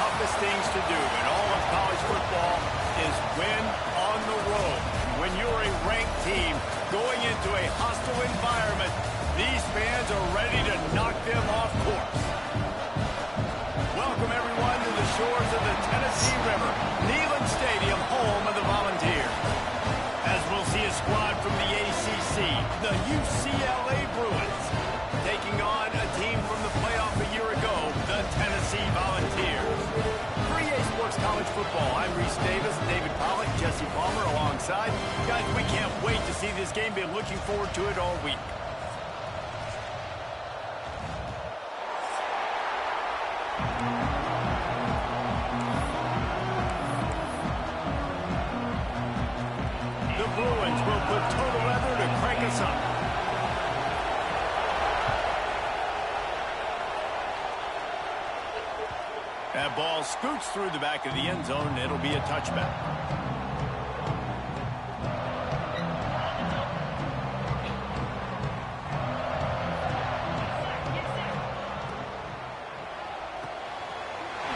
toughest things to do in all of college football is win on the road. When you're a ranked team going into a hostile environment, these fans are ready to knock them off course. Welcome, everyone, to the shores of the Tennessee River, Neyland Stadium, home of the Volunteers. As we'll see a squad from the ACC, the UCLA Bruins, taking on a team from the playoff a year ago, the Tennessee Volunteers. For EA Sports College Football, I'm Reese Davis, David Pollack, Jesse Palmer alongside. Guys, we can't wait to see this game. Been looking forward to it all week. The Bruins will put total leather to crank us up. That ball scoots through the back of the end zone. It'll be a touchback.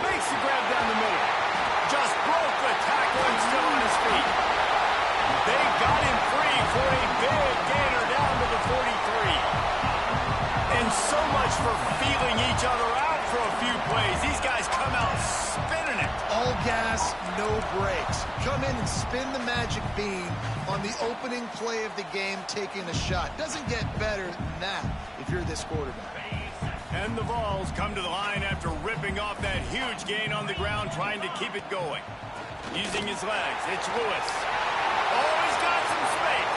Makes the grab down the middle. Just broke the tackle and still on his feet. They got him free for a big gainer down to the 43. And so much for feeling each other out for a few plays. These guys come out spinning it. All gas, no brakes. Come in and spin the magic bean on the opening play of the game, taking a shot. Doesn't get better than that if you're this quarterback. And the Vols come to the line after ripping off that huge gain on the ground, trying to keep it going. Using his legs, it's Lewis. Oh, he's got some space.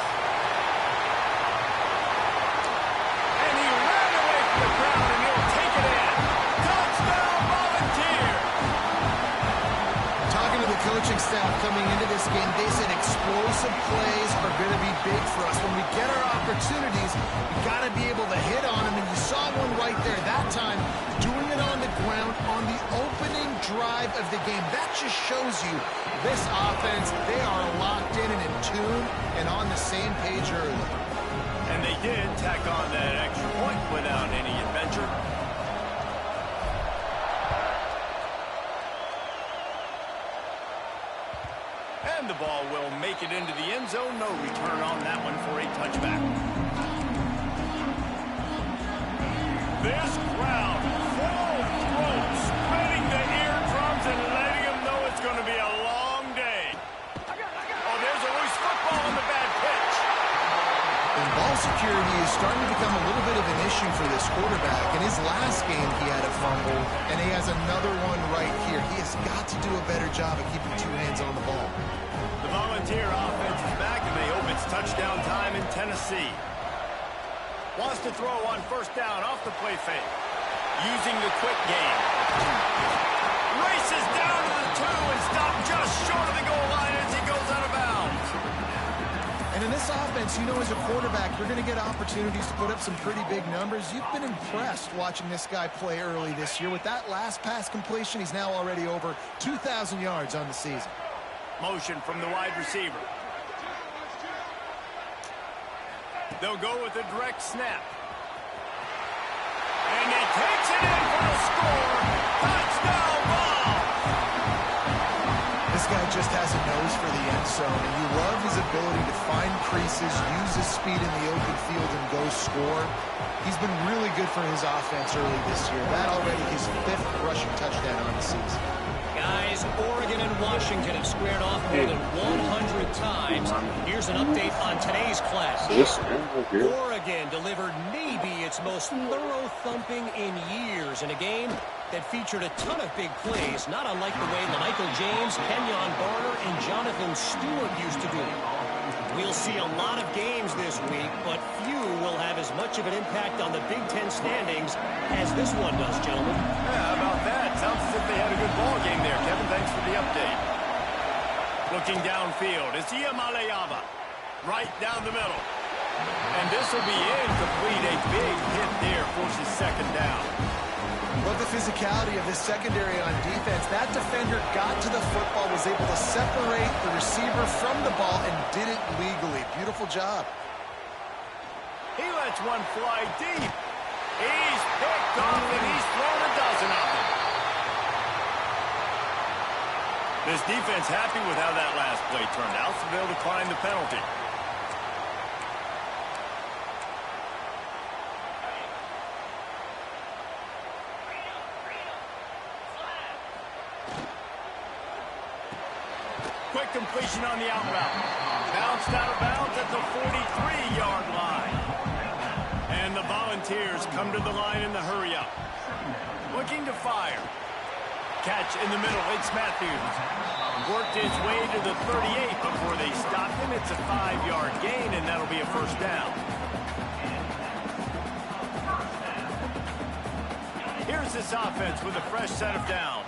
And he ran away from the ground, and he'll take it in. Touchdown, Volunteers! Talking to the coaching staff coming into this game, they said explosive plays are going to be big for us. When we get our opportunities, we got to be able to hit on them, and you saw one right there that time, doing it on the ground on the opening drive of the game. That just shows you this offense, they are locked in and in tune and on the same page early. And they did tack on that extra point without any adventure. And the ball will make it into the end zone. No return on that one for a touchback. This crowd, full throat, spreading the eardrums and letting them know it's going to be a long day. Oh, there's a loose football on the bad pitch. And ball security is starting to become a little bit of an issue for this quarterback. In his last game, he had a fumble, and he has another one right here. He has got to do a better job of keeping two hands on the ball. The Volunteer offense is back, and they hope it's touchdown time in Tennessee. Wants to throw on first down off the play fake. Using the quick game. Races down to the 2 and stopped just short of the goal line as he goes out of bounds. And in this offense, you know, as a quarterback, you're going to get opportunities to put up some pretty big numbers. You've been impressed watching this guy play early this year. With that last pass completion, he's now already over 2,000 yards on the season. Motion from the wide receiver. They'll go with a direct snap. And he takes it in for the score. Touchdown ball. This guy just has a nose for the end zone, and you love his ability to find creases, use his speed in the open field, and go score. He's been really good for his offense early this year. That already his 5th rushing touchdown on the season. Guys, Oregon and Washington have squared off more than 100 times. Here's an update on today's clash. Oregon delivered maybe its most thorough thumping in years in a game that featured a ton of big plays, not unlike the way Michael James, Kenyon Barner, and Jonathan Stewart used to do it. We'll see a lot of games this week, but few will have as much of an impact on the Big Ten standings as this one does, gentlemen. Yeah, how about that? Sounds as if they had a good ball game there, Kevin. Thanks for the update. Looking downfield, it's Iamaleava. Right down the middle. And this will be incomplete. A big hit there forces second down. Love the physicality of this secondary on defense. That defender got to the football, was able to separate the receiver from the ball, and did it legally. Beautiful job. He lets one fly deep. He's picked off, and he's thrown a dozen of them. This defense happy with how that last play turned out, so they'll decline the penalty. Quick completion on the out route. Bounced out of bounds at the 43-yard line. And the Volunteers come to the line in the hurry-up. Looking to fire. Catch in the middle. It's Matthews. Worked his way to the 38 before they stopped him. It's a 5-yard gain, and that'll be a first down. Here's this offense with a fresh set of downs.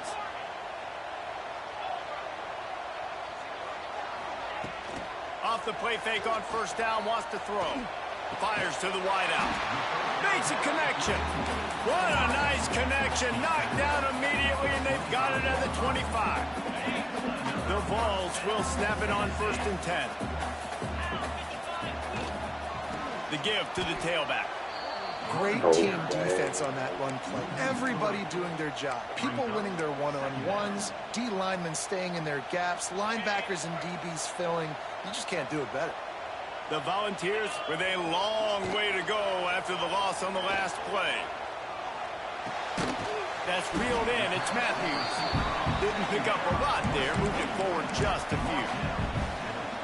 Off the play fake on first down, wants to throw. Fires to the wideout. Makes a connection. What a nice connection. Knocked down immediately, and they've got it at the 25. The Vols will snap it on 1st and 10. The give to the tailback. Great team defense on that run play. Everybody doing their job. People winning their one-on-ones, D linemen staying in their gaps, linebackers and DBs filling. You just can't do it better. The Volunteers with a long way to go after the loss on the last play. That's reeled in. It's Matthews. Didn't pick up a lot there. Moved it forward just a few.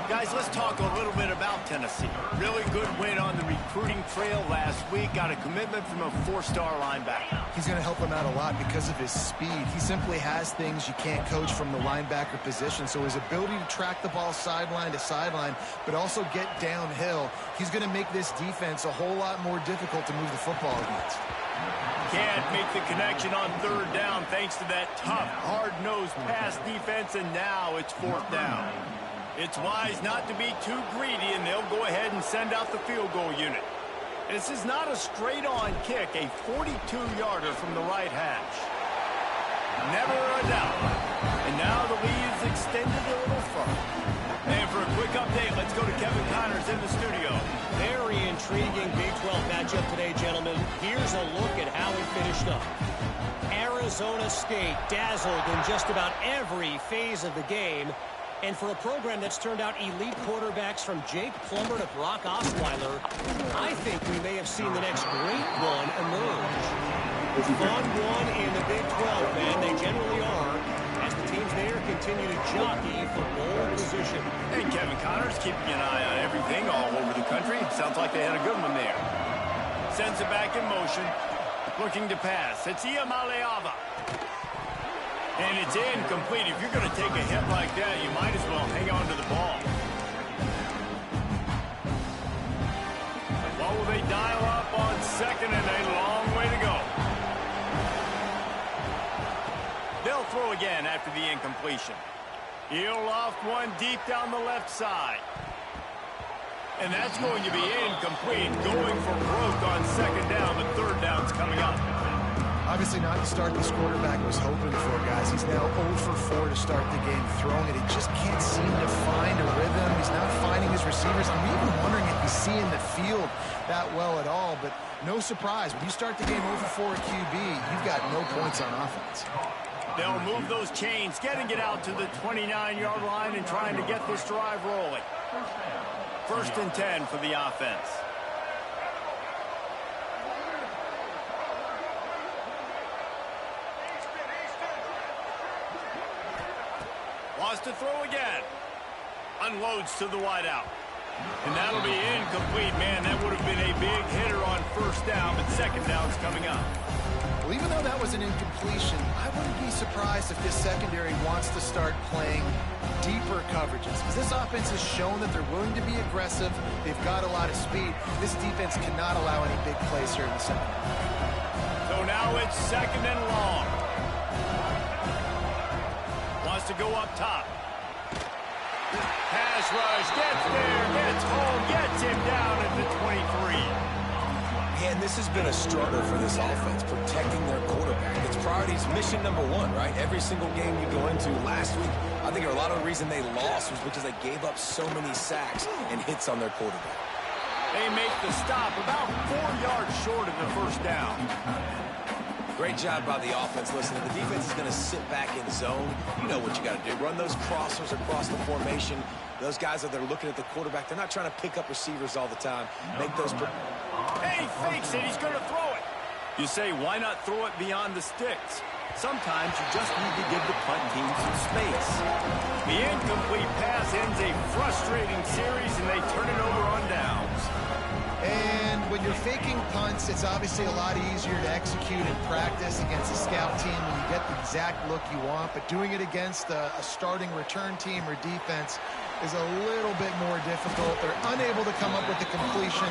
Guys, let's talk a little bit about Tennessee. Really good win on the recruiting trail last week. Got a commitment from a 4-star linebacker. He's going to help him out a lot because of his speed. He simply has things you can't coach from the linebacker position. So his ability to track the ball sideline to sideline, but also get downhill, he's going to make this defense a whole lot more difficult to move the football against. Can't make the connection on 3rd down thanks to that tough, hard-nosed pass defense, and now it's 4th down. It's wise not to be too greedy, and they'll go ahead and send out the field goal unit. This is not a straight-on kick, a 42-yarder from the right hash. Never a doubt. And now the lead is extended a little further. And for a quick update, let's go to Kevin Connors in the studio. Very intriguing Big 12 matchup today, gentlemen. Here's a look at how it finished up. Arizona State dazzled in just about every phase of the game. And for a program that's turned out elite quarterbacks from Jake Plummer to Brock Osweiler, I think we may have seen the next great one emerge. Fun one in the Big 12, man. They generally are, as the teams there continue to jockey for pole position. And Kevin Connors keeping an eye on everything all over the country. Sounds like they had a good one there. Sends it back in motion. Looking to pass. It's Iamaleava. And it's incomplete. If you're going to take a hit like that, you might as well hang on to the ball. What will they dial up on 2nd and a long way to go? They'll throw again after the incompletion. He'll loft one deep down the left side. And that's going to be incomplete. Going for broke on 2nd down, but 3rd down's coming up. Obviously not the start this quarterback was hoping for, guys. He's now 0 for 4 to start the game throwing it. He just can't seem to find a rhythm. He's not finding his receivers. I'm even wondering if he's seeing the field that well at all. But no surprise. When you start the game 0 for 4 at QB, you've got no points on offense. They'll move those chains, getting it out to the 29-yard line and trying to get this drive rolling. 1st and 10 for the offense. Wants to throw again. Unloads to the wideout. And that'll be incomplete. Man, that would have been a big hitter on 1st down, but 2nd down's coming up. Well, even though that was an incompletion, I wouldn't be surprised if this secondary wants to start playing deeper coverages. Because this offense has shown that they're willing to be aggressive. They've got a lot of speed. This defense cannot allow any big plays here in the second. So now it's 2nd and long. Wants to go up top. Pass rush, gets there, gets home, gets him down at the 23. Man, this has been a struggle for this offense, protecting their quarterback. It's priorities, mission number 1, right? Every single game you go into last week, I think a lot of the reason they lost was because they gave up so many sacks and hits on their quarterback. They make the stop about 4 yards short of the 1st down. Great job by the offense. Listen, the defense is going to sit back in zone. You know what you got to do. Run those crossers across the formation. Those guys that are looking at the quarterback, they're not trying to pick up receivers all the time. Make those... Hey, he fakes it. He's going to throw it. You say, why not throw it beyond the sticks? Sometimes you just need to give the punt team some space. The incomplete pass ends a frustrating series, and they turn it over on downs. And when you're faking punts, it's obviously a lot easier to execute in practice against a scout team when you get the exact look you want. But doing it against a starting return team or defense is a little bit more difficult. They're unable to come up with the completion.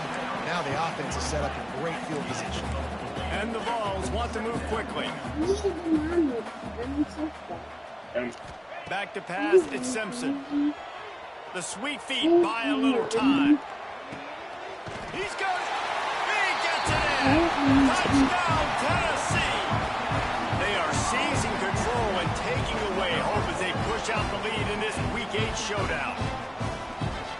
Now the offense is set up in great field position. And the Vols want to move quickly. Back to pass, it's Simpson. The sweet feet buy a little time. He's got it. He gets it in. Touchdown, Tennessee. They are seizing control and taking away hope as they push out the lead in this Week 8 showdown.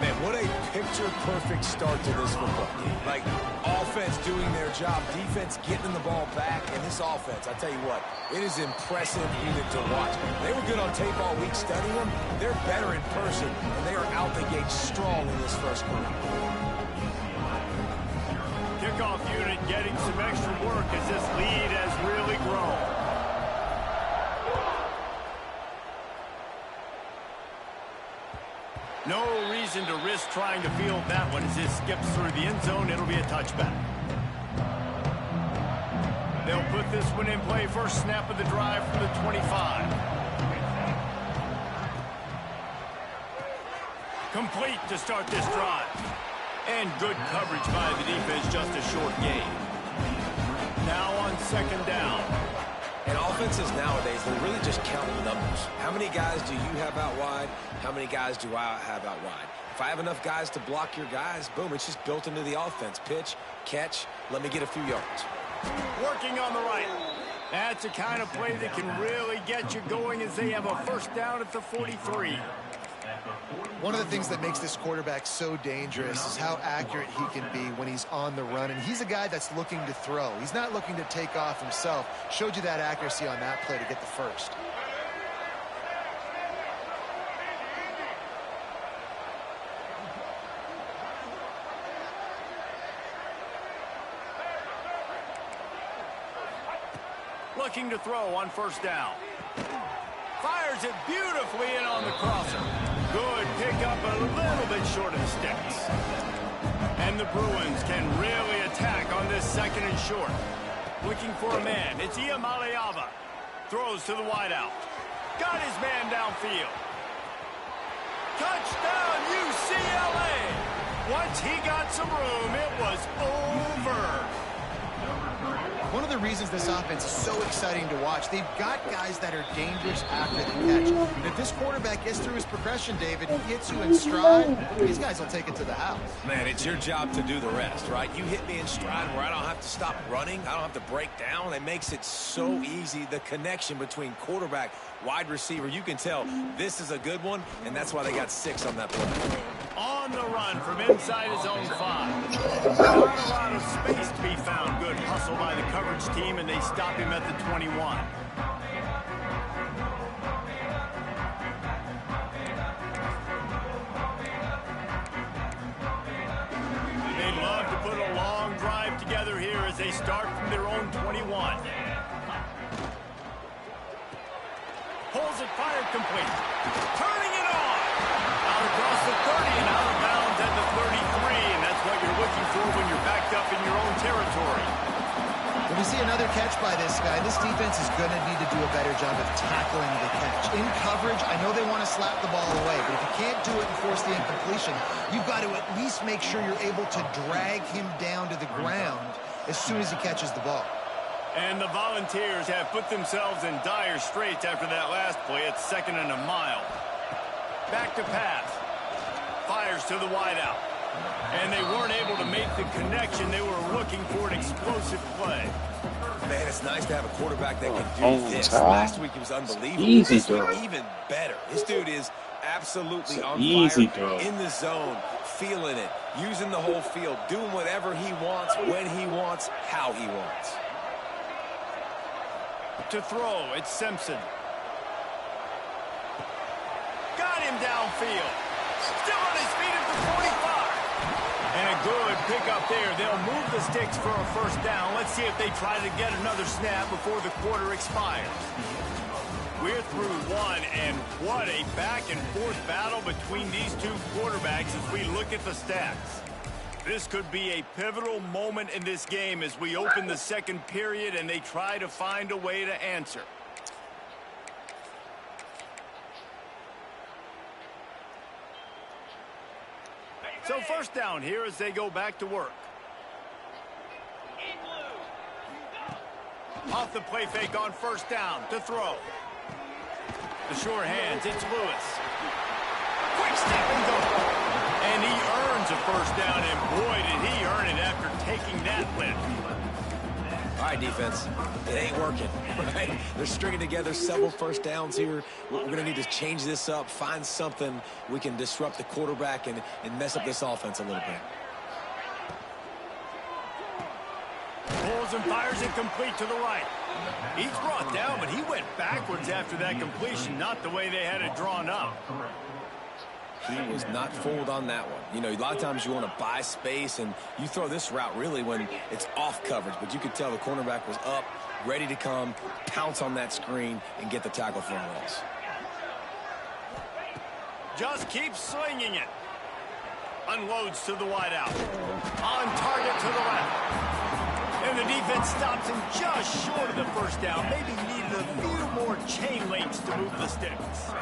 Man, what a picture-perfect start to this football game. Like, offense doing their job, defense getting the ball back, and this offense, I tell you what, it is impressive unit to watch. They were good on tape all week studying them. They're better in person, and they are out the gate strong in this first quarter. Kickoff unit getting some extra work as this lead has really grown. No reason to risk trying to field that one as this skips through the end zone. It'll be a touchback. They'll put this one in play. First snap of the drive from the 25. Complete to start this drive. And good coverage by the defense, just a short gain. Now on second down. And offenses nowadays, they're really just counting numbers. How many guys do you have out wide? How many guys do I have out wide? If I have enough guys to block your guys, boom, it's just built into the offense. Pitch, catch, let me get a few yards. Working on the right. That's the kind of play that can really get you going as they have a first down at the 43. One of the things that makes this quarterback so dangerous is how accurate he can be when he's on the run. And he's a guy that's looking to throw. He's not looking to take off himself. Showed you that accuracy on that play to get the first. Looking to throw on first down. Fires it beautifully in on the crosser. Good pickup, a little bit short of the sticks. And the Bruins can really attack on this second and short. Looking for a man. It's Iamaleava. Throws to the wideout. Got his man downfield. Touchdown, UCLA. Once he got some room, it was over. One of the reasons this offense is so exciting to watch, they've got guys that are dangerous after the catch. And if this quarterback gets through his progression, David, he hits you in stride, these guys will take it to the house. Man, it's your job to do the rest, right? You hit me in stride where I don't have to stop running. I don't have to break down. It makes it so easy. The connection between quarterback, wide receiver, you can tell this is a good one, and that's why they got 6 on that play. On the run from inside his own 5. Not a lot of space to be found. Good hustle by the coverage team, and they stop him at the 21. They love to put a long drive together here as they start from their own 21. Pulls it, fired complete. Turning it on. Out across the 30 and out of bounds at the 33, and that's what you're looking for when you're backed up in your own territory. When we see another catch by this guy, this defense is going to need to do a better job of tackling the catch. In coverage, I know they want to slap the ball away, but if you can't do it and force the incompletion, you've got to at least make sure you're able to drag him down to the ground as soon as he catches the ball. And the Volunteers have put themselves in dire straits after that last play. It's 2nd and a mile. Back to pass. Fires to the wideout. And they weren't able to make the connection. They were looking for an explosive play. Man, it's nice to have a quarterback that can do this. Last week he was unbelievable. Easy This week, throw. even better. This dude is absolutely on easy fire, throw. in the zone, feeling it, using the whole field, doing whatever he wants, when he wants, how he wants. to throw. It's Simpson. Got him downfield. Still on his feet at the 45. And a good pickup there. They'll move the sticks for a first down. Let's see if they try to get another snap before the quarter expires. We're through one, and what a back-and-forth battle between these two quarterbacks as we look at the stats. This could be a pivotal moment in this game as we open the second period and they try to find a way to answer. So first down here as they go back to work. Off the play fake on first down to throw. The sure hands, it's Lewis. Quick step and go. And he earns a first down, and boy, did he earn it after taking that lift. All right, defense, it ain't working, right? They're stringing together several first downs here. We're going to need to change this up, find something we can disrupt the quarterback and mess up this offense a little bit. Pulls and fires it complete to the right. He's brought down, but he went backwards after that completion, not the way they had it drawn up. He was not fooled on that one. You know, a lot of times you want to buy space, and you throw this route really when it's off coverage. But you could tell the cornerback was up, ready to come, pounce on that screen, and get the tackle for a loss. Just keeps slinging it. Unloads to the wideout. On target to the left. And the defense stops him just short of the first down. Maybe needed a few more chain links to move the sticks.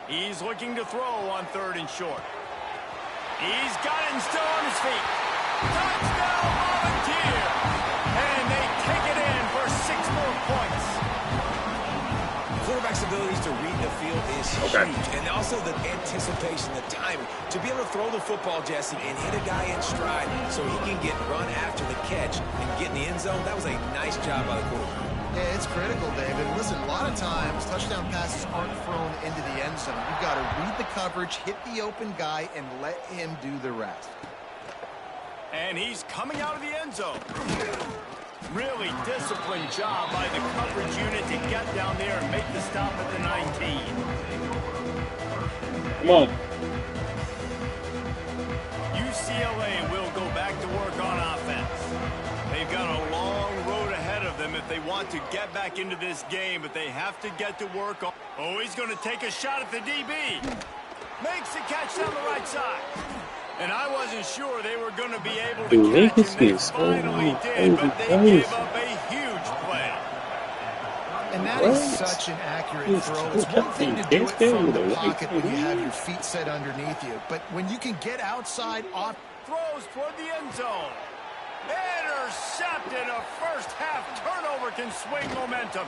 He's looking to throw on third and short. He's got it and still on his feet. Touchdown, Volunteer! And they take it in for 6 more points. Quarterback's abilities to read the field is huge. And also the anticipation, the timing. To be able to throw the football, Jesse, and hit a guy in stride so he can get run after the catch and get in the end zone, that was a nice job by the quarterback. Yeah, it's critical, David. Listen, a lot of times touchdown passes aren't thrown into the end zone. You've got to read the coverage, hit the open guy, and let him do the rest. And he's coming out of the end zone. Really disciplined job by the coverage unit to get down there and make the stop at the 19. Come on. UCLA will go back to work on offense. They've got a long road ahead of them if they want to get back into this game, but they have to get to work. Oh, he's going to take a shot at the DB. Makes the catch down the right side. And I wasn't sure they were going to be able to catch him. They finally did, but they gave up a huge play. And that is such an accurate throw. It's one thing to do it from the pocket when you have your feet set underneath you, but when you can get outside off. Throws toward the end zone. Intercepted. A first-half turnover can swing momentum.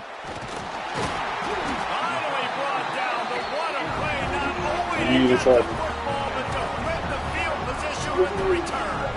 Finally brought down, but what a play. Not only to get the football, but to win the field position with the return.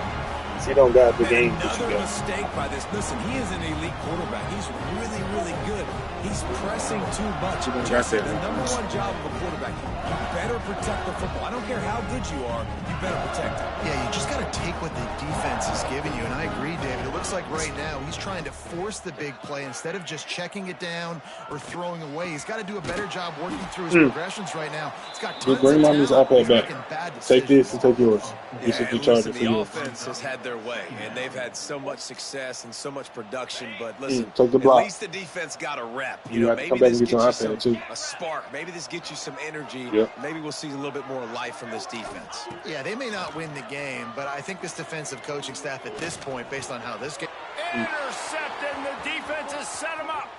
He don't got the game. Another mistake by this. Listen, he is an elite quarterback. He's really, really good. He's pressing too much. Jesse, the number one job of a quarterback, you better protect the football. I don't care how good you are, you better protect it. Yeah, you just got to take what the defense is giving you. And I agree, David. It looks like right now he's trying to force the big play instead of just checking it down or throwing away. He's got to do a better job working through his progressions right now. It's got tons bring of mommy's talent. iPad back. Take this and take yours. The offense has had their way, and they've had so much success and so much production. But listen, take the block. At least the defense got a rep. You know, maybe this gets you a spark. Maybe this gets you some energy. Yep. Maybe we'll see a little bit more life from this defense. Yeah, they may not win the game, but I think this defensive coaching staff at this point, based on how this game... Intercepted, and the defense has set him up.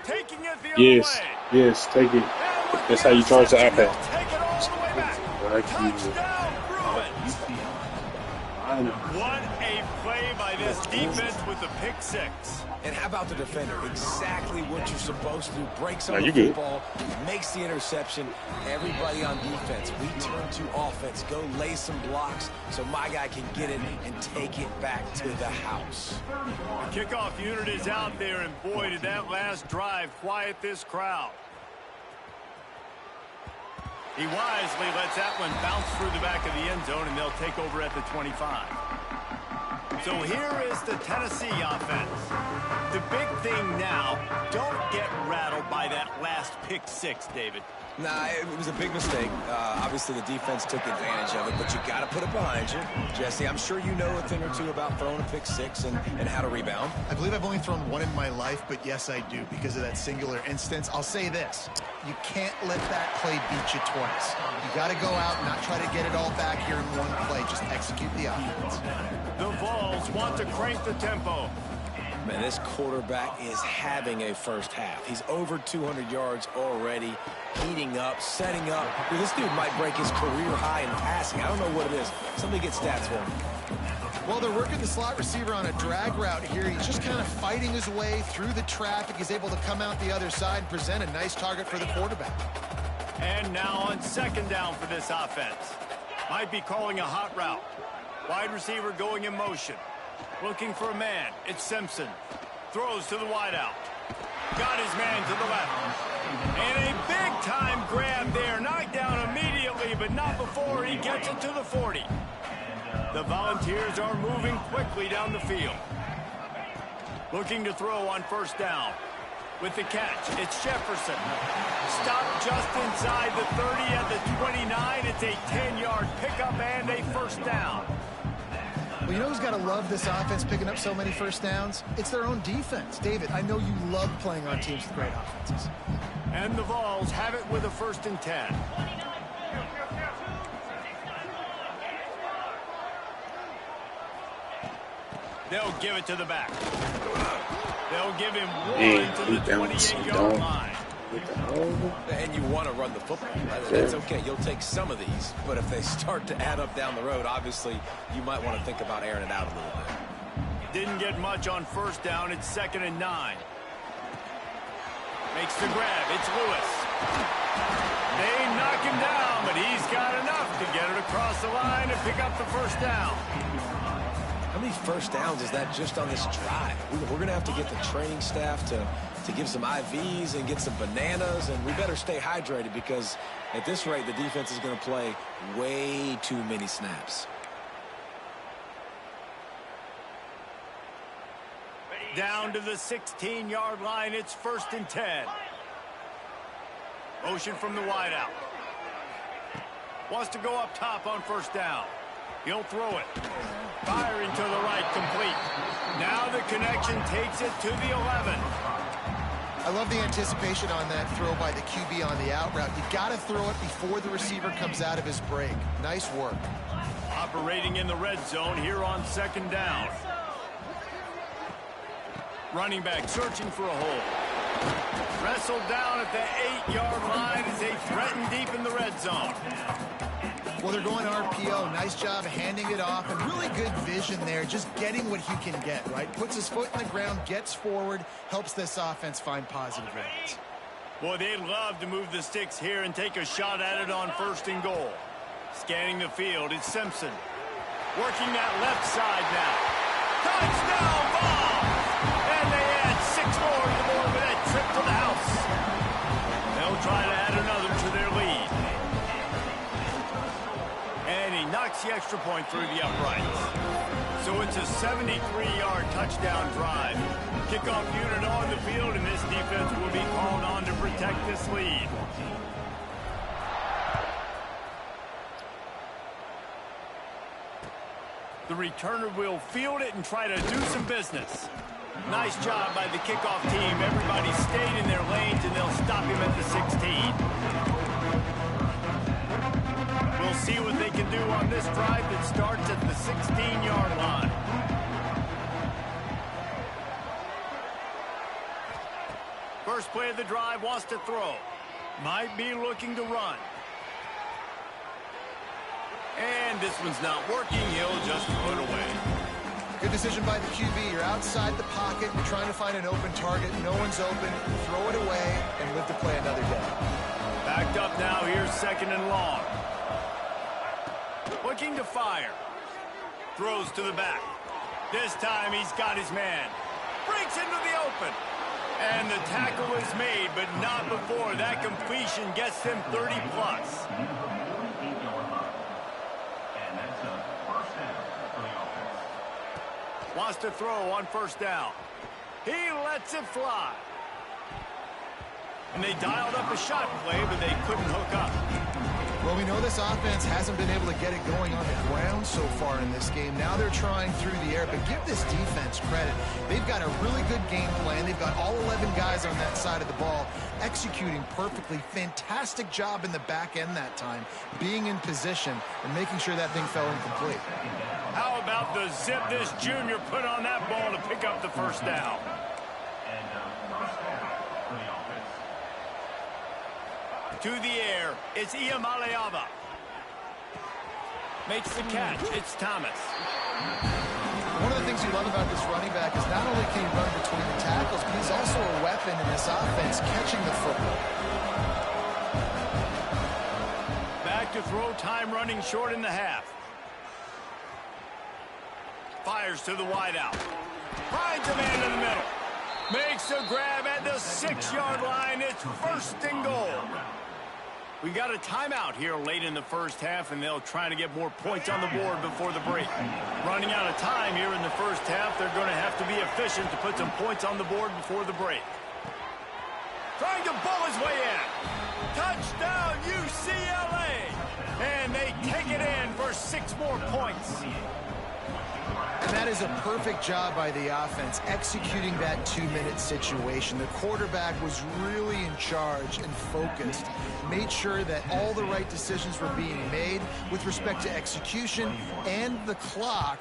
Taking it the other way. Yes, take it. That's how you charge the iPad. Take it all the way back. Touchdown, Bruins. What a play by this defense with the pick six. And how about the defender? Exactly what you're supposed to do. Breaks on the football, makes the interception. Everybody on defense, we turn to offense. Go lay some blocks so my guy can get it and take it back to the house. The kickoff unit is out there, and boy, did that last drive quiet this crowd. He wisely lets that one bounce through the back of the end zone, and they'll take over at the 25. So here is the Tennessee offense. The big thing now, don't get rattled by that last pick six, David. Nah, it was a big mistake. Obviously, the defense took advantage of it, but you got to put it behind you. Jesse, I'm sure you know a thing or two about throwing a pick six and how to rebound. I believe I've only thrown one in my life, but yes, I do because of that singular instance. I'll say this. You can't let that play beat you twice. You got to go out and not try to get it all back here in one play. Just execute the offense. The Vols want to crank the tempo. Man, this quarterback is having a first half. He's over 200 yards already, heating up, setting up. Dude, this dude might break his career high in passing. I don't know what it is. Somebody get stats for him. Well, they're working the slot receiver on a drag route here. He's just kind of fighting his way through the traffic. He's able to come out the other side and present a nice target for the quarterback. And now on second down for this offense. Might be calling a hot route. Wide receiver going in motion. Looking for a man. It's Simpson. Throws to the wideout. Got his man to the left. And a big-time grab there. Knocked down immediately, but not before he gets it to the 40. The Volunteers are moving quickly down the field. Looking to throw on first down. With the catch, it's Jefferson. Stopped just inside the 30 at the 29. It's a 10-yard pickup and a first down. Well, you know who's got to love this offense picking up so many first downs? It's their own defense. David, I know you love playing on teams with great offenses. And the Vols have it with a 1st and 10. They'll give it to the back. They'll give him one to the 28-yard line. And you want to run the football. That's okay. You'll take some of these. But if they start to add up down the road, obviously, you might want to think about airing it out a little bit. Didn't get much on first down. It's 2nd and 9. Makes the grab. It's Lewis. They knock him down, but he's got enough to get it across the line and pick up the first down. How many first downs is that just on this drive? We're going to have to get the training staff to give some IVs and get some bananas, and we better stay hydrated because at this rate, the defense is going to play way too many snaps. Down to the 16-yard line, it's 1st and 10. Motion from the wideout. Wants to go up top on first down. He'll throw it. Firing to the right, complete. Now the connection takes it to the 11. I love the anticipation on that throw by the QB on the out route. You got to throw it before the receiver comes out of his break. Nice work. Operating in the red zone here on 2nd down. Running back searching for a hole. Wrestled down at the 8-yard line as they threaten deep in the red zone. Well, they're going RPO. Nice job handing it off, and really good vision there, just getting what he can get, right? Puts his foot in the ground, gets forward, helps this offense find positive yards. Boy, they'd love to move the sticks here and take a shot at it on 1st and goal. Scanning the field, it's Simpson. Working that left side now. Touchdown ball! And they add 6 more to the board with that trip to the house. They'll try to add another to their lead. And he knocks the extra point through the uprights. So it's a 73-yard touchdown drive. Kickoff unit on the field, and this defense will be called on to protect this lead. The returner will field it and try to do some business. Nice job by the kickoff team. Everybody stayed in their lanes, and they'll stop him at the 16. We'll see what they can do on this drive that starts at the 16-yard line. First play of the drive, wants to throw. Might be looking to run. And this one's not working. He'll just throw it away. Good decision by the QB. You're outside the pocket. You're trying to find an open target. No one's open. Throw it away and live to play another day. Backed up now. Here's 2nd and long. Looking to fire. Throws to the back. This time he's got his man. Breaks into the open. And the tackle is made, but not before that completion gets them 30-plus. Wants to throw on first down. He lets it fly. And they dialed up a shot play, but they couldn't hook up. Well, we know this offense hasn't been able to get it going on the ground so far in this game. Now they're trying through the air, but give this defense credit. They've got a really good game plan. They've got all 11 guys on that side of the ball executing perfectly. Fantastic job in the back end that time, being in position and making sure that thing fell incomplete. How about the zip this junior put on that ball to pick up the first down? To the air, it's Iamaleava. Makes the catch, it's Thomas. One of the things you love about this running back is not only can he run between the tackles, but he's also a weapon in this offense, catching the football. Back to throw, time running short in the half. Fires to the wideout. Finds a man in the middle. Makes a grab at the 6-yard line. It's first and goal. We got a timeout here late in the first half, and they'll try to get more points on the board before the break. Running out of time here in the first half, they're going to have to be efficient to put some points on the board before the break. Trying to bowl his way in. Touchdown, UCLA! And they take it in for 6 more points. And that is a perfect job by the offense, executing that 2-minute situation. The quarterback was really in charge and focused, made sure that all the right decisions were being made with respect to execution and the clock.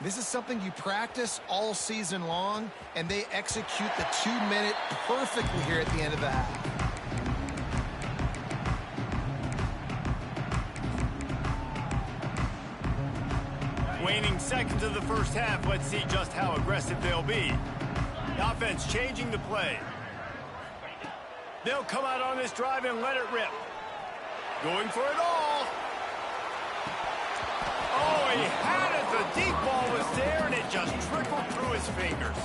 This is something you practice all season long, and they execute the 2-minute perfectly here at the end of the half. Waning seconds of the first half, let's see just how aggressive they'll be. The offense changing the play. They'll come out on this drive and let it rip. Going for it all. Oh, he had it. The deep ball was there, and it just trickled through his fingers.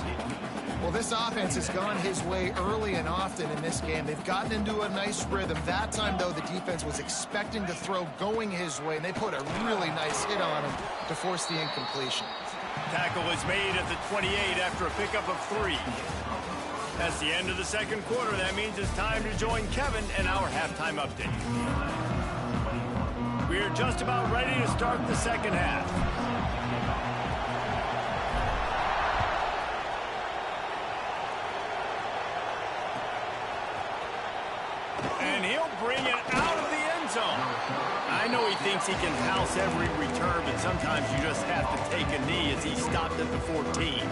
Well, this offense has gone his way early and often in this game. They've gotten into a nice rhythm. That time, though, the defense was expecting the throw going his way, and they put a really nice hit on him to force the incompletion. Tackle is made at the 28 after a pickup of 3. That's the end of the second quarter. That means it's time to join Kevin and our halftime update. We're just about ready to start the second half. And he'll bring it out of the end zone. I know he thinks he can house every return, but sometimes you just have to take a knee as he stopped at the 14.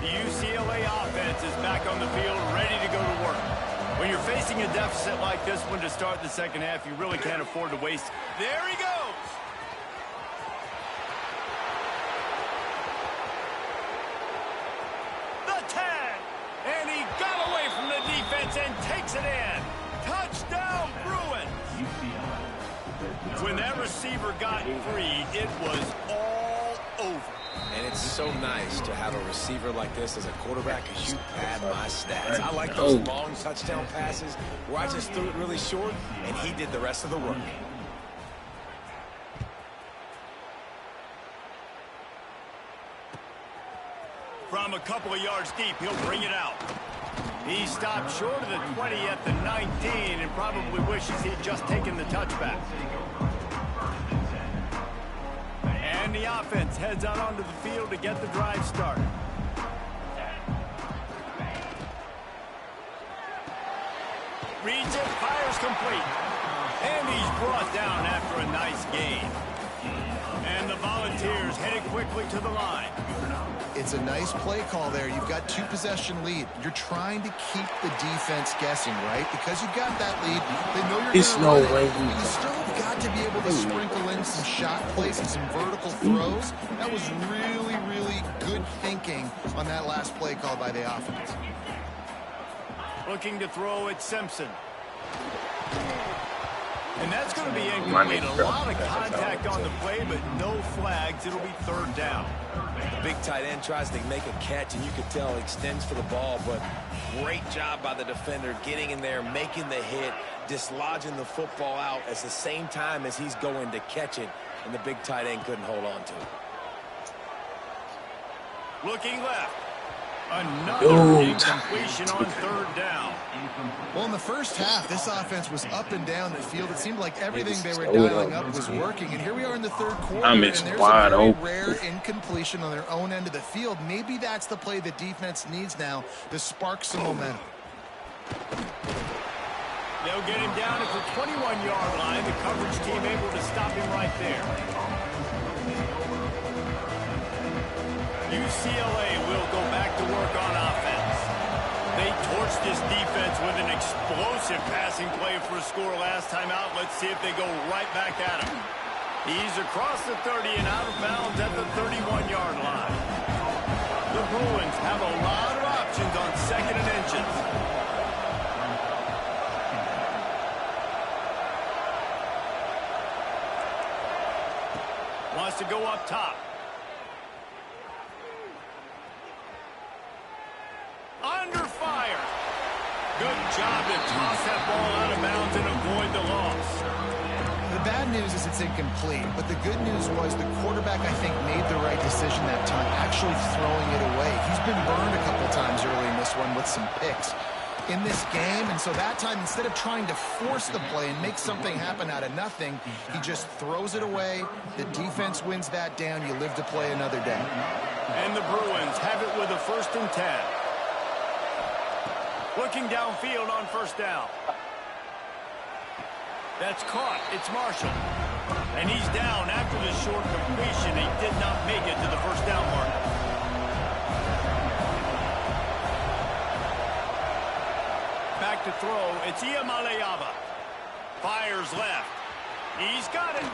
The UCLA offense is back on the field, ready to go to work. When you're facing a deficit like this one to start the second half, you really can't afford to waste. There he goes. The 10. And he got away from the defense and takes it in. Touchdown, Bruins. When that receiver got free, it was all over. And it's so nice to have a receiver like this as a quarterback, because you pad my stats. I like those long touchdown passes where I just threw it really short, and he did the rest of the work. From a couple of yards deep, he'll bring it out. He stopped short of the 20 at the 19 and probably wishes he'd just taken the touchback. And the offense heads out onto the field to get the drive started. Reads it, fires complete. And he's brought down after a nice gain. And the Volunteers headed quickly to the line. It's a nice play call there. You've got 2-possession lead. You're trying to keep the defense guessing, right? Because you've got that lead. They know you're going to run it. But you still have got to be able to sprinkle in some shot plays and some vertical throws. That was really, really good thinking on that last play call by the offense. Looking to throw at Simpson. And that's going to be incomplete. A lot of contact on the play, but no flags. It'll be third down. The big tight end tries to make a catch, and you can tell he extends for the ball, but great job by the defender getting in there, making the hit, dislodging the football out at the same time as he's going to catch it, and the big tight end couldn't hold on to it. Looking left. Another incompletion on third down. Well, in the first half, this offense was up and down the field. It seemed like everything they were dialing up was working. And here we are in the third quarter, and there's a very rare incompletion on their own end of the field. Maybe that's the play the defense needs now to spark some momentum. They'll get him down at the 21-yard line. The coverage team able to stop him right there. UCLA will go back to work on offense. They torched this defense with an explosive passing play for a score last time out. Let's see if they go right back at him. He's across the 30 and out of bounds at the 31-yard line. The Bruins have a lot of options on second and inches. Wants to go up top. Under fire. Good job to toss that ball out of bounds and avoid the loss. The bad news is it's incomplete, but the good news was the quarterback, I think, made the right decision that time, actually throwing it away. He's been burned a couple times early in this one with some picks in this game, and so that time, instead of trying to force the play and make something happen out of nothing, he just throws it away. The defense wins that down. You live to play another day. And the Bruins have it with a 1st and 10. Looking downfield on first down. That's caught. It's Marshall. And he's down after the short completion. He did not make it to the first down mark. Back to throw. It's Iamaleava. Fires left. He's got it.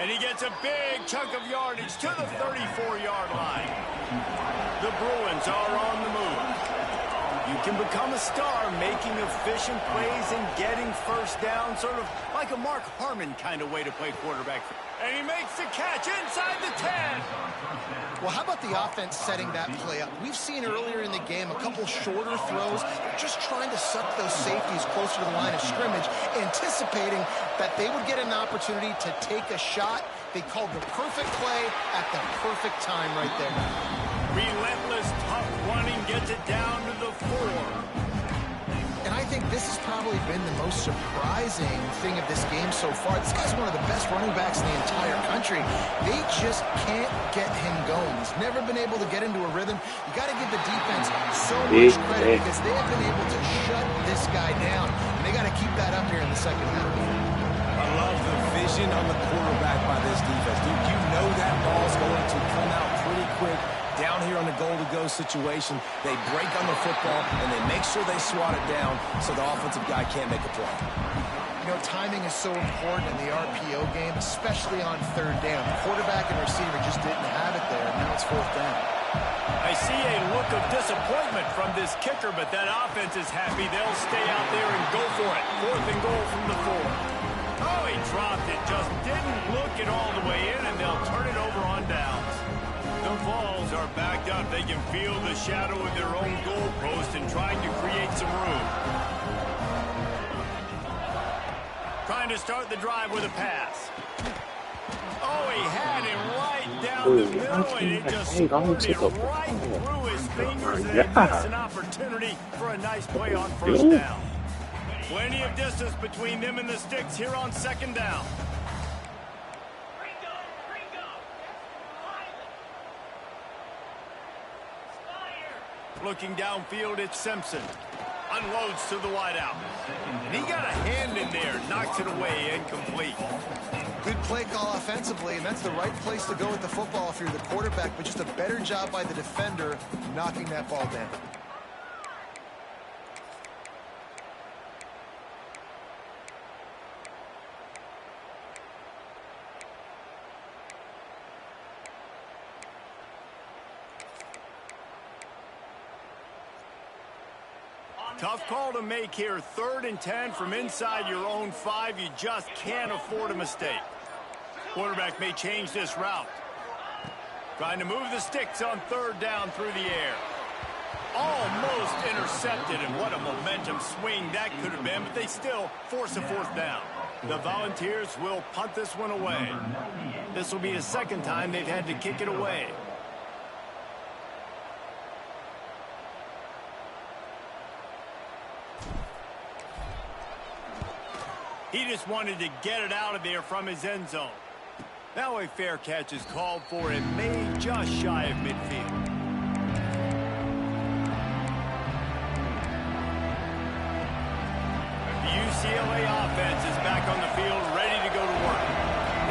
And he gets a big chunk of yardage to the 34-yard line. The Bruins are on the move. You can become a star making efficient plays and getting first down, sort of like a Mark Harmon kind of way to play quarterback. And he makes the catch inside the 10. Well, how about the offense setting that play up? We've seen earlier in the game a couple shorter throws, just trying to suck those safeties closer to the line of scrimmage, anticipating that they would get an opportunity to take a shot. They called the perfect play at the perfect time right there. Relentless, tough running gets it down to the 4. And I think this has probably been the most surprising thing of this game so far. This guy's one of the best running backs in the entire country. They just can't get him going. He's never been able to get into a rhythm. You got to give the defense so much credit because they have been able to shut this guy down. And they got to keep that up here in the second half. I love the vision on the quarterback by this defense. Dude, you know that ball's going to come out pretty quick. Down here on the goal-to-go situation, they break on the football, and they make sure they swat it down so the offensive guy can't make a play. You know, timing is so important in the RPO game, especially on third down. The quarterback and receiver just didn't have it there, and now it's fourth down. I see a look of disappointment from this kicker, but that offense is happy. They'll stay out there and go for it. 4th and goal from the 4. Oh, he dropped it. Just didn't look it all the way in, and they'll turn it over on downs. The Vols are backed up. They can feel the shadow of their own goalpost and trying to create some room. Trying to start the drive with a pass. Oh, he had him right down the middle, and it just scored it right through his fingers, and it missed an opportunity for a nice play on first down. Plenty of distance between them and the sticks here on second down. Looking downfield, it's Simpson. Unloads to the wideout. And he got a hand in there, knocks it away, incomplete. Good play call offensively, and that's the right place to go with the football if you're the quarterback, but just a better job by the defender knocking that ball down. Tough call to make here. 3rd and 10 from inside your own 5. You just can't afford a mistake. Quarterback may change this route. Trying to move the sticks on 3rd down through the air. Almost intercepted, and what a momentum swing that could have been, but they still force a 4th down. The Volunteers will punt this one away. This will be the 2nd time they've had to kick it away. He just wanted to get it out of there from his end zone. Now a fair catch is called for and made just shy of midfield. The UCLA offense is back on the field, ready to go to work.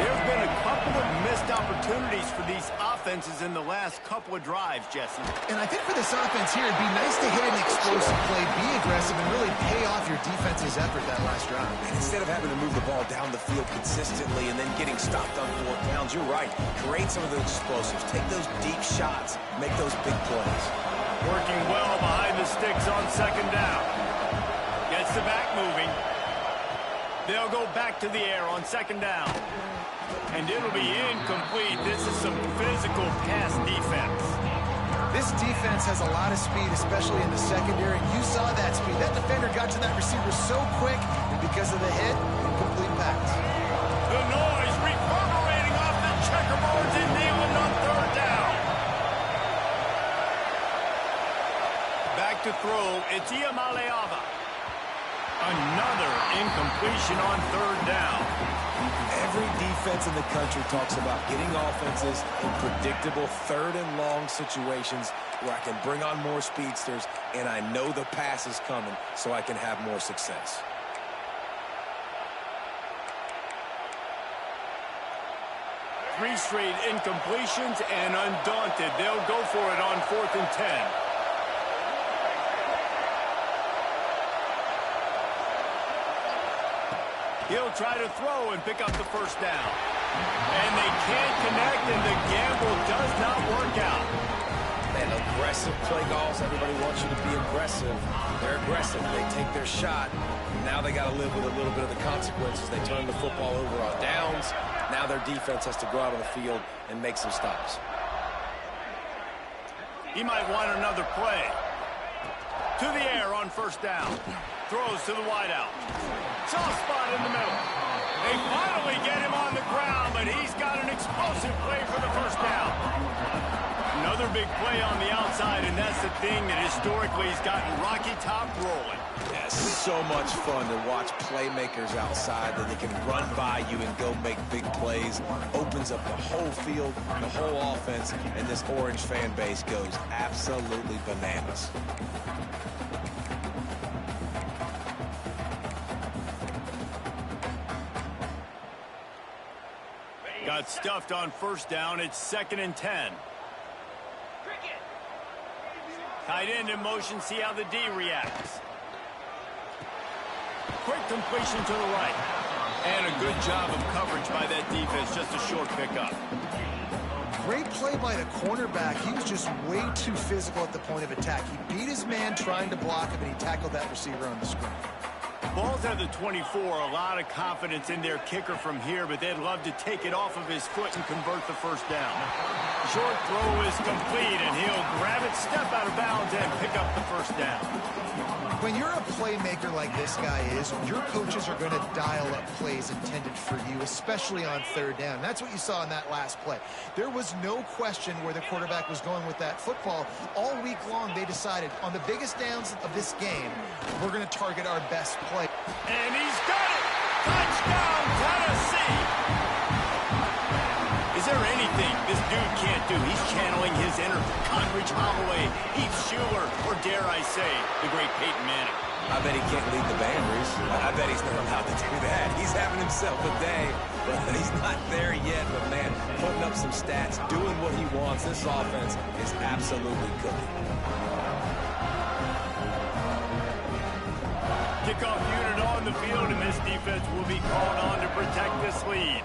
There's been a couple of missed opportunities for these offenses in the last couple of drives, Jesse. And I think for this offense here, it'd be nice to hit an explosive play, be aggressive, and really pay off your defense's effort that last drive. And instead of having to move the ball down the field consistently and then getting stopped on 4 downs, you're right. Create some of those explosives. Take those deep shots. Make those big plays. Working well behind the sticks on second down. Gets the back moving. They'll go back to the air on second down. And it'll be incomplete. This is some physical pass defense. This defense has a lot of speed, especially in the secondary. And you saw that speed. That defender got to that receiver so quick, and because of the hit, incomplete pass. The noise reverberating off the checkerboards in Neyland on third down. Back to throw. It's Iamaleava. Another incompletion on third down. Every defense in the country talks about getting offenses in predictable third and long situations where I can bring on more speedsters and I know the pass is coming so I can have more success. Three straight incompletions and undaunted. They'll go for it on 4th and 10. He'll try to throw and pick up the first down. And they can't connect, and the gamble does not work out. And aggressive play calls. Everybody wants you to be aggressive. They're aggressive. They take their shot. Now they got to live with a little bit of the consequences. They turn the football over on downs. Now their defense has to go out on the field and make some stops. He might want another play. To the air on first down. Throws to the wideout. Soft spot in the middle. They finally get him on the ground, but he's got an explosive play for the first down. Another big play on the outside, and that's the thing that historically has gotten Rocky Top rolling. Yeah, so much fun to watch playmakers outside that they can run by you and go make big plays. Opens up the whole field, the whole offense, and this Orange fan base goes absolutely bananas. Got stuffed on first down. It's 2nd and 10. Tight end in motion. See how the D reacts. Quick completion to the right. And a good job of coverage by that defense. Just a short pickup. Great play by the cornerback. He was just way too physical at the point of attack. He beat his man trying to block him, and he tackled that receiver on the screen. Bulls have the 24, a lot of confidence in their kicker from here, but they'd love to take it off of his foot and convert the first down. Short throw is complete, and he'll grab it, step out of bounds, and pick up the first down. When you're a playmaker like this guy is, your coaches are going to dial up plays intended for you, especially on third down. That's what you saw in that last play. There was no question where the quarterback was going with that football. All week long, they decided on the biggest downs of this game, we're going to target our best play. And he's got it! Touchdown, Tennessee! Is there anything this dude can't do? He's channeling his inner Conridge Holloway, Heath Schuler, or dare I say, the great Peyton Manning. I bet he can't lead the band, Reese. I bet he's not allowed to do that. He's having himself a day, but he's not there yet. But, man, putting up some stats, doing what he wants. This offense is absolutely cooking. Kickoff unit on the field, and this defense will be called on to protect this lead.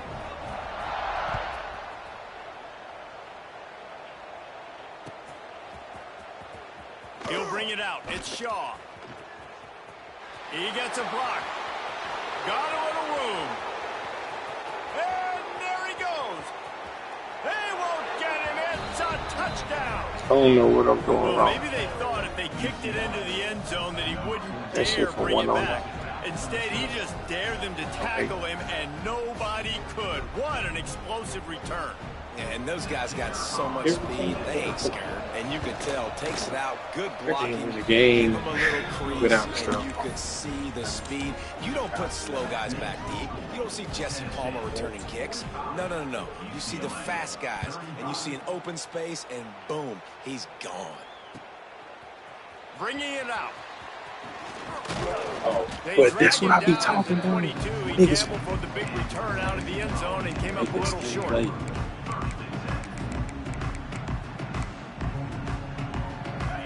He'll bring it out. It's Shaw. He gets a block. Got a little room. And there he goes. They won't get him. It's a touchdown. I don't know what I'm doing Well, wrong. maybe they thought if they kicked it into the end zone that he wouldn't That shit dare for bring it 109. back. Instead, he just dared them to tackle him, and nobody could. What an explosive return. Yeah, and those guys got so much speed, they ain't scared. And you could tell, takes it out, good blocking, in the game give them a little crease, without and you could see the speed. You don't put slow guys back deep. You don't see Jesse Palmer returning kicks. No, no, no, no. You see the fast guys, and you see an open space, and boom, he's gone. Bringing it out. Oh, but that's what I be talking about. He gambled for the big return out of the end zone and came up a little short.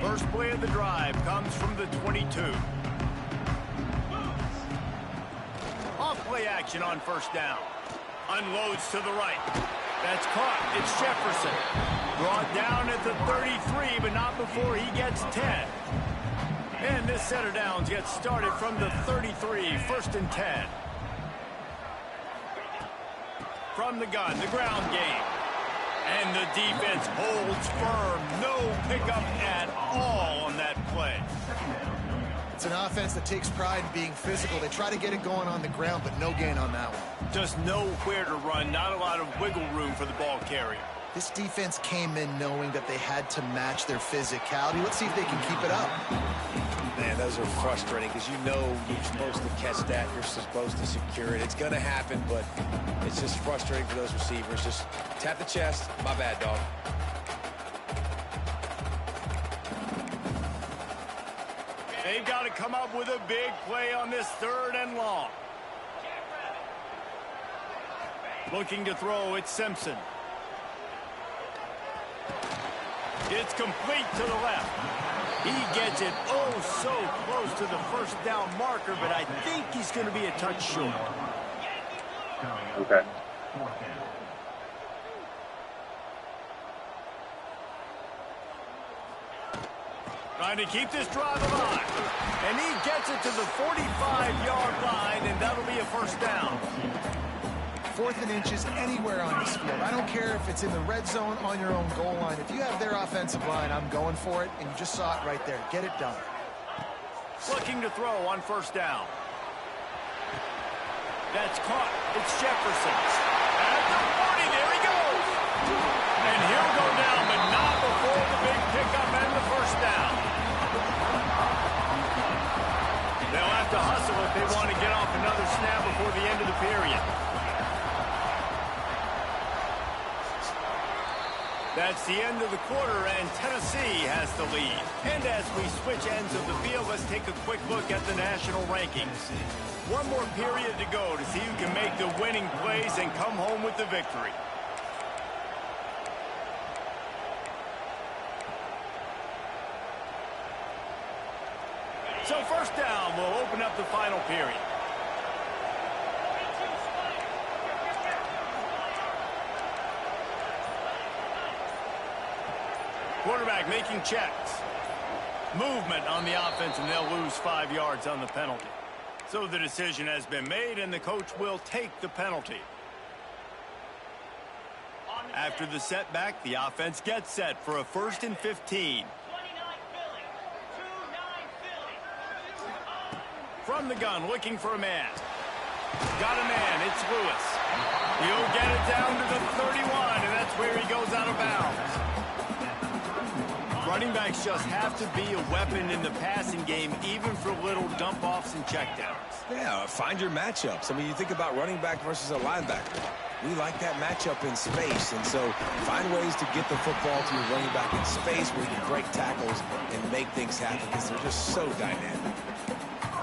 First play of the drive comes from the 22. Off play action on first down. Unloads to the right. That's caught. It's Jefferson. Brought down at the 33, but not before he gets 10. And this set of downs gets started from the 33, first and 10. From the gun, the ground game. And the defense holds firm. No pickup at all on that play. It's an offense that takes pride in being physical. They try to get it going on the ground, but no gain on that one. Just nowhere to run. Not a lot of wiggle room for the ball carrier. This defense came in knowing that they had to match their physicality. Let's see if they can keep it up. Man, those are frustrating because you know you're supposed to catch that. You're supposed to secure it. It's going to happen, but it's just frustrating for those receivers. Just tap the chest. My bad, dog. They've got to come up with a big play on this 3rd and long. Looking to throw, it's Simpson. It's complete to the left. He gets it oh so close to the first down marker, but I think he's going to be a touch short. Okay. Trying to keep this drive alive. And he gets it to the 45-yard line, and that'll be a first down. 4th and inches anywhere on this field. I don't care if it's in the red zone on your own goal line. If you have their offensive line, I'm going for it, and you just saw it right there. Get it done. Looking to throw on first down. That's caught. It's Jefferson. At the 40, there he goes. And he'll go down, but not before the big pickup and the first down. They'll have to hustle if they want to get off another snap before the end of the period. That's the end of the quarter, and Tennessee has the lead. And as we switch ends of the field, let's take a quick look at the national rankings. One more period to go to see who can make the winning plays and come home with the victory. So first down will open up the final period. Quarterback making checks. Movement on the offense, and they'll lose 5 yards on the penalty. So the decision has been made, and the coach will take the penalty. After the setback, the offense gets set for a 1st and 15. From the gun, looking for a man. Got a man, it's Lewis. He'll get it down to the 31, and that's where he goes out of bounds. Running backs just have to be a weapon in the passing game, even for little dump-offs and checkdowns. Yeah, find your matchups. I mean, you think about running back versus a linebacker. We like that matchup in space, and so find ways to get the football to your running back in space where you can break tackles and make things happen because they're just so dynamic.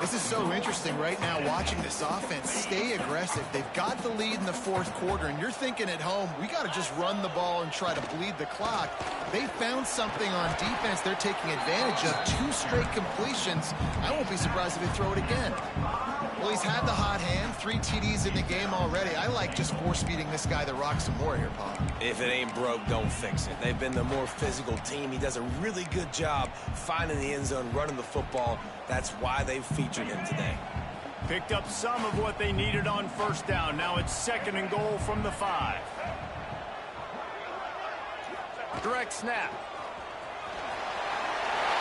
This is so interesting right now watching this offense stay aggressive. They've got the lead in the 4th quarter, and you're thinking at home, we got to just run the ball and try to bleed the clock. They found something on defense they're taking advantage of. 2 straight completions. I won't be surprised if they throw it again. Well, he's had the hot hand, 3 TDs in the game already. I like just force-feeding this guy the rock some more here, Paul. If it ain't broke, don't fix it. They've been the more physical team. He does a really good job finding the end zone, running the football. That's why they've featured him today. Picked up some of what they needed on first down. Now it's 2nd and goal from the 5. Direct snap.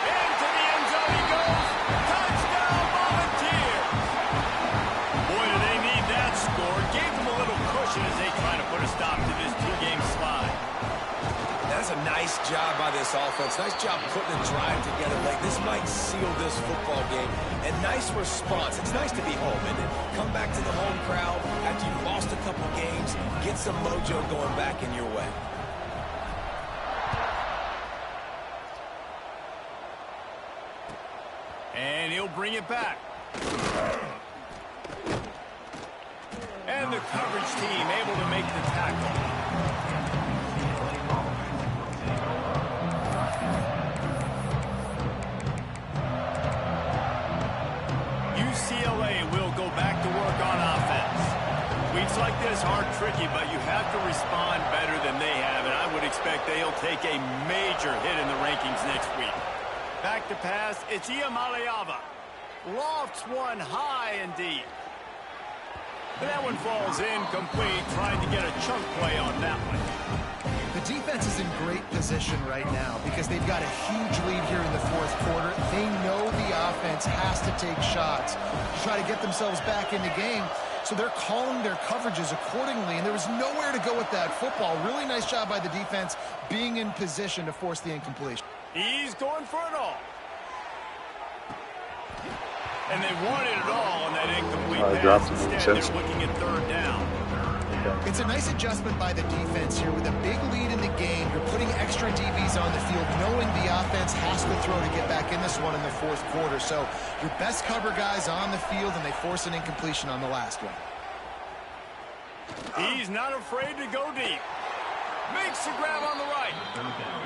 Into the end zone he goes. Touchdown, Volunteers. put a stop to this two-game slide. That's a nice job by this offense. Nice job putting a drive together late. This might seal this football game. And nice response. It's nice to be home, and then come back to the home crowd after you've lost a couple games, get some mojo going back in your way. And he'll bring it back. And the coverage team able to make the tackle. UCLA will go back to work on offense. Weeks like this are tricky, but you have to respond better than they have, and I would expect they'll take a major hit in the rankings next week. Back to pass, it's Iamaleava. Lofts one high and deep. And that one falls incomplete, trying to get a chunk play on that one. The defense is in great position right now because they've got a huge lead here in the fourth quarter. They know the offense has to take shots to try to get themselves back in the game. So they're calling their coverages accordingly, and there was nowhere to go with that football. Really nice job by the defense being in position to force the incompletion. He's going for it all. And they wanted it all on that incomplete pass. Instead, they're looking at third down. It's a nice adjustment by the defense here with a big lead in the game. You're putting extra DBs on the field, knowing the offense has to throw to get back in this one in the fourth quarter. So your best cover guys on the field, and they force an incompletion on the last one. He's not afraid to go deep. Makes the grab on the right.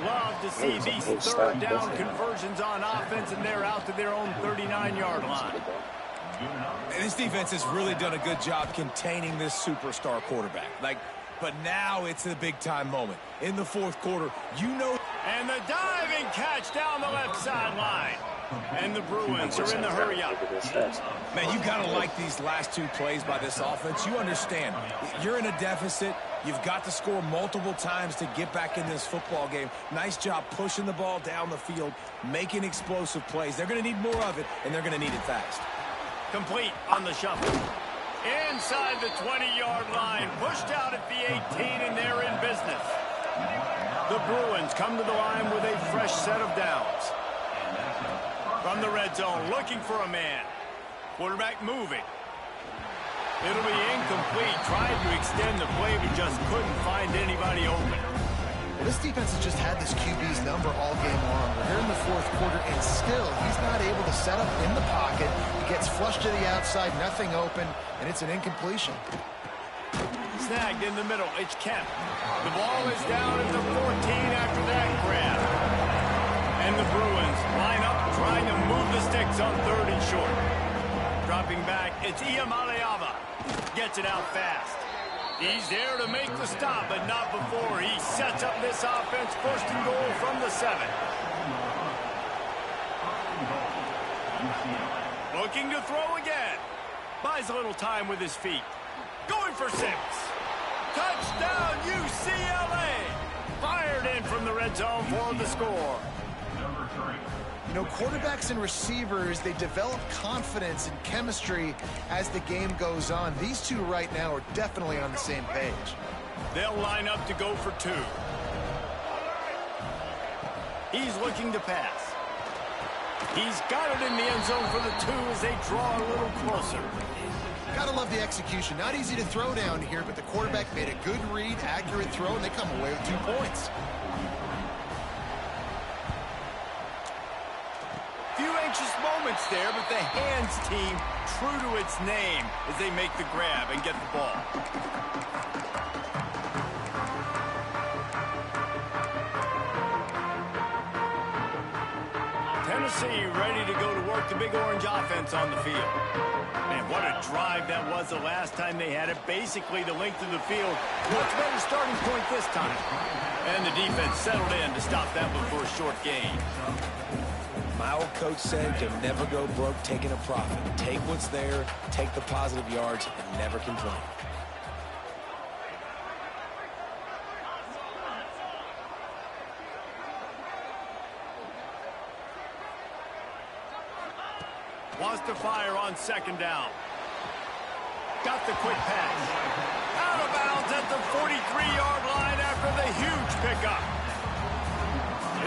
Love to see these third down conversions on offense, and they're out to their own 39-yard line. And this defense has really done a good job containing this superstar quarterback. But now it's a big-time moment. In the fourth quarter, you know... And the diving catch down the left sideline. And the Bruins are in the hurry-up. Man, you've got to like these last two plays by this offense. You understand. You're in a deficit. You've got to score multiple times to get back in this football game. Nice job pushing the ball down the field, making explosive plays. They're going to need more of it, and they're going to need it fast. Complete on the shuffle. Inside the 20-yard line. Pushed out at the 18, and they're in business. The Bruins come to the line with a fresh set of downs. From the red zone, looking for a man. Quarterback moving. It'll be incomplete. Tried to extend the play, but just couldn't find anybody open. Well, this defense has just had this QB's number all game long. We're here in the fourth quarter, and still he's not able to set up in the pocket. He gets flushed to the outside, nothing open, and it's an incompletion. Snagged in the middle. It's Kemp. The ball is down at the 14 after that grab. And the Bruins line up, trying to move the sticks on third and short. Dropping back, it's Iamaleava. Gets it out fast. He's there to make the stop, but not before he sets up this offense. First and goal from the 7. Looking to throw again. Buys a little time with his feet. Going for 6. Touchdown, UCLA! Fired in from the red zone for the score. You know, quarterbacks and receivers, they develop confidence and chemistry as the game goes on. These two right now are definitely on the same page. They'll line up to go for 2. He's looking to pass. He's got it in the end zone for the 2 as they draw a little closer. Gotta love the execution. Not easy to throw down here, but the quarterback made a good read, accurate throw, and they come away with 2 points. Few anxious moments there, but the hands team true to its name as they make the grab and get the ball. Tennessee ready to go to work the Big Orange offense on the field. Man, what a drive that was the last time they had it. Basically the length of the field. Much better starting point this time. And the defense settled in to stop that one for a short gain. My old coach said to never go broke taking a profit. Take what's there, take the positive yards, and never complain. Wants to fire on second down. Got the quick pass. Out of bounds at the 43-yard line after the huge pickup.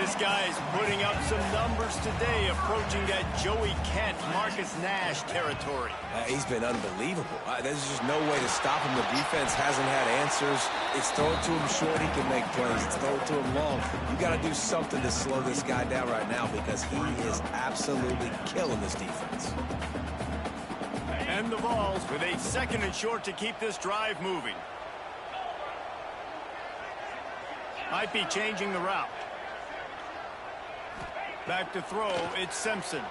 This guy is putting up some numbers today, approaching that Joey Kent, Marcus Nash territory. He's been unbelievable. There's just no way to stop him. The defense hasn't had answers. It's throw it to him short, he can make plays. It's throw it to him long. You got to do something to slow this guy down right now because he is absolutely killing this defense. And the Vols with a 2nd and short to keep this drive moving. Might be changing the route. Back to throw, it's Simpson.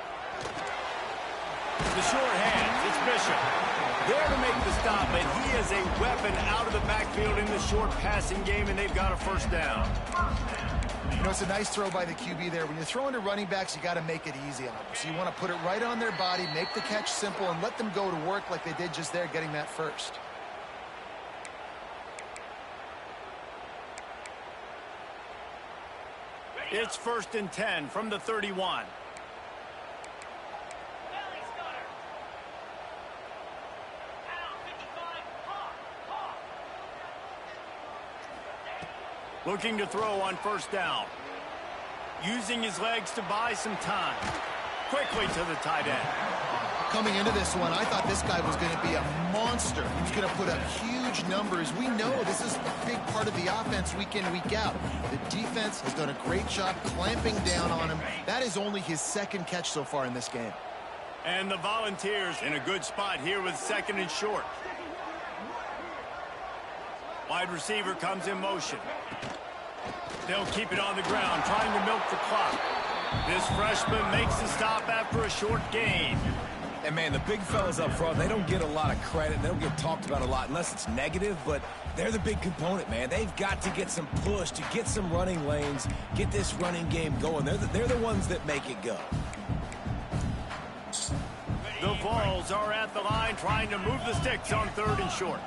The short hands, it's Bishop. There to make the stop, but he is a weapon out of the backfield in the short passing game, and they've got a 1st down. You know, it's a nice throw by the QB there. When you're throwing to running backs, you got to make it easy on them. So you want to put it right on their body, make the catch simple, and let them go to work like they did just there, getting that first. It's 1st and 10 from the 31. Looking to throw on 1st down. Using his legs to buy some time. Quickly to the tight end. Coming into this one, I thought this guy was going to be a monster. He was going to put up huge numbers. We know this is a big part of the offense week in, week out. The defense has done a great job clamping down on him. That is only his 2nd catch so far in this game. And the Volunteers in a good spot here with 2nd and short. Wide receiver comes in motion. They'll keep it on the ground, trying to milk the clock. This freshman makes the stop after a short gain. And, man, the big fellas up front, they don't get a lot of credit. They don't get talked about a lot unless it's negative, but they're the big component, man. They've got to get some push, to get some running lanes, get this running game going. They're the ones that make it go. The Vols are at the line trying to move the sticks on 3rd and short.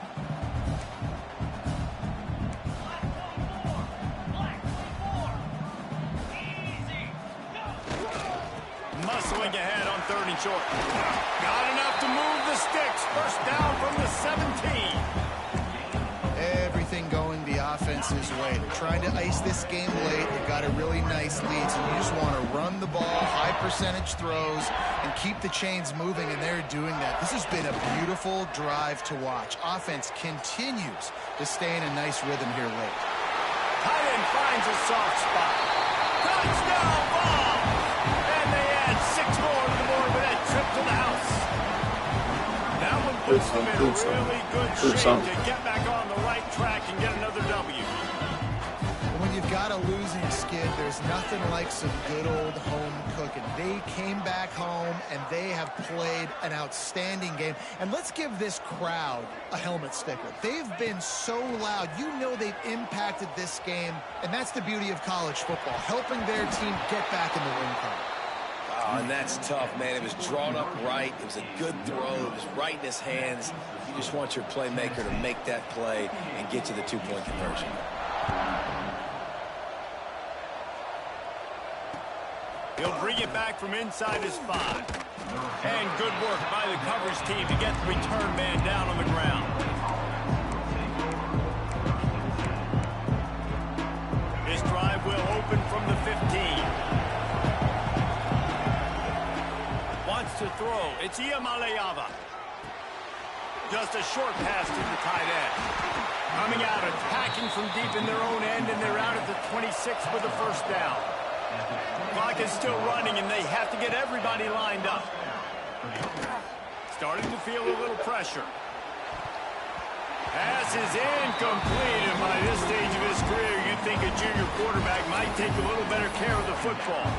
Muscling ahead on 3rd and short. Got enough to move the sticks. 1st down from the 17. Everything going the offense's way. They're trying to ice this game late. They've got a really nice lead, so you just want to run the ball, high percentage throws, and keep the chains moving, and they're doing that. This has been a beautiful drive to watch. Offense continues to stay in a nice rhythm here late. Tight end finds a soft spot. Touchdown ball! And they add 6 more to the board with that trip to the house. That one puts them in really good shape to get back on the right track and get another W. When you've got a losing skid, there's nothing like some good old home cooking. They came back home, and they have played an outstanding game. And let's give this crowd a helmet sticker. They've been so loud. You know they've impacted this game, and that's the beauty of college football, helping their team get back in the win column. Oh, and that's tough, man. It was drawn up right. It was a good throw. It was right in his hands. You just want your playmaker to make that play and get to the 2-point conversion. He'll bring it back from inside his 5. And good work by the coverage team to get the return man down on the ground. This drive will open from the 15. Wants to throw. It's Iamaleava. Just a short pass to the tight end. Coming out, attacking from deep in their own end, and they're out at the 26 for the 1st down. Clock is still running, and they have to get everybody lined up. Starting to feel a little pressure. Pass is incomplete, and by this stage of his career, you'd think a junior quarterback might take a little better care of the football.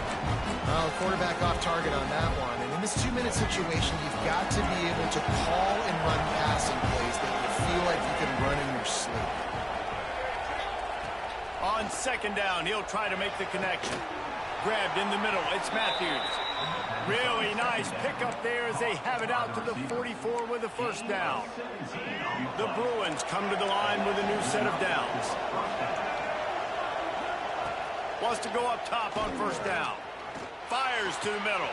Oh, quarterback off target on that one. And in this 2-minute situation, you've got to be able to call and run passing plays that you feel like you can run in your sleep. On 2nd down, he'll try to make the connection. Grabbed in the middle, it's Matthews. Really nice pickup there as they have it out to the 44 with the 1st down. The Bruins come to the line with a new set of downs. Wants to go up top on 1st down. Fires to the middle.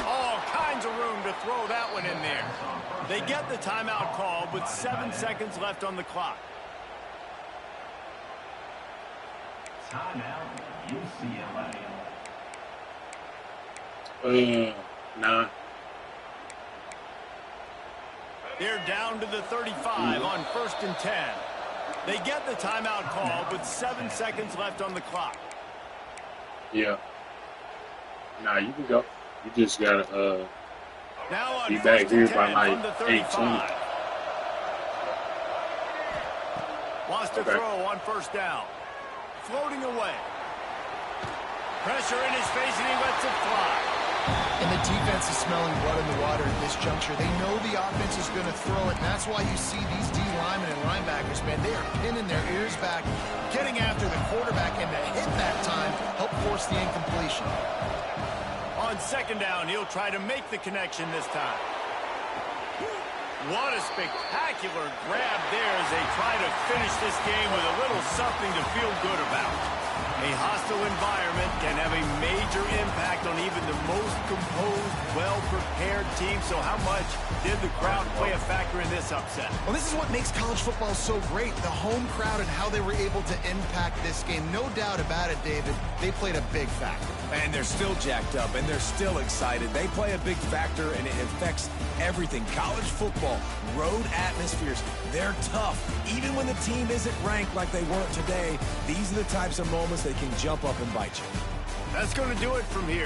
All kinds of room to throw that one in there. They get the timeout called with 7 seconds left on the clock. Nah. They're down to the 35 on 1st and 10. They get the timeout called with 7 seconds left on the clock. Yeah. Nah, you can go. You just gotta now on be back here by like 8:20. 8:20. Wants to throw on 1st down. Floating away. Pressure in his face, and he lets it fly. And the defense is smelling blood in the water at this juncture. They know the offense is going to throw it, and that's why you see these D linemen and linebackers, man, they are pinning their ears back, getting after the quarterback, and to hit that time, help force the incompletion. On 2nd down, he'll try to make the connection this time. What a spectacular grab there as they try to finish this game with a little something to feel good about. A hostile environment can have a major impact on even the most composed, well-prepared team. So how much did the crowd play a factor in this upset? Well, this is what makes college football so great, the home crowd and how they were able to impact this game. No doubt about it, David. They played a big factor. And they're still jacked up, and they're still excited. They play a big factor, and it affects everything. College football, road atmospheres, they're tough. Even when the team isn't ranked like they weren't today, these are the types of moments that can jump up and bite you. That's going to do it from here.